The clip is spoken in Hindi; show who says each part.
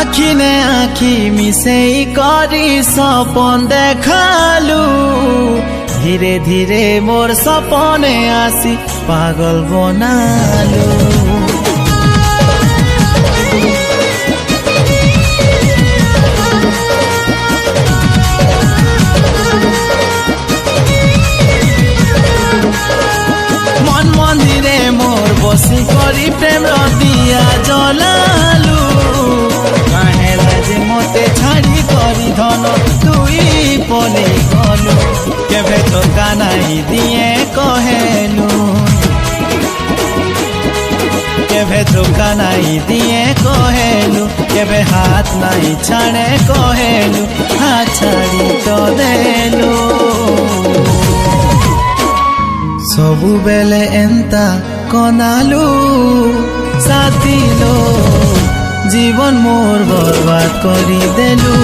Speaker 1: आखि ने आखि मिसेई करी सपन देखालू धीरे धीरे मोर सपने आसी पागल बनालू मन मंदिरे मोर बसी करी प्रेम दिया जलालू मते छाड़ी करी धन तुई पले गलु केबे तो कानाई दिए कहेलु केबे तो कानाई दिए कहेलु केबे हाथ नहीं छाड़े कहेलु हाथ छाड़ी तो देलु सबु बेले एंता कनालु साथी लो जीवन मोर बर्बाद करी देलु।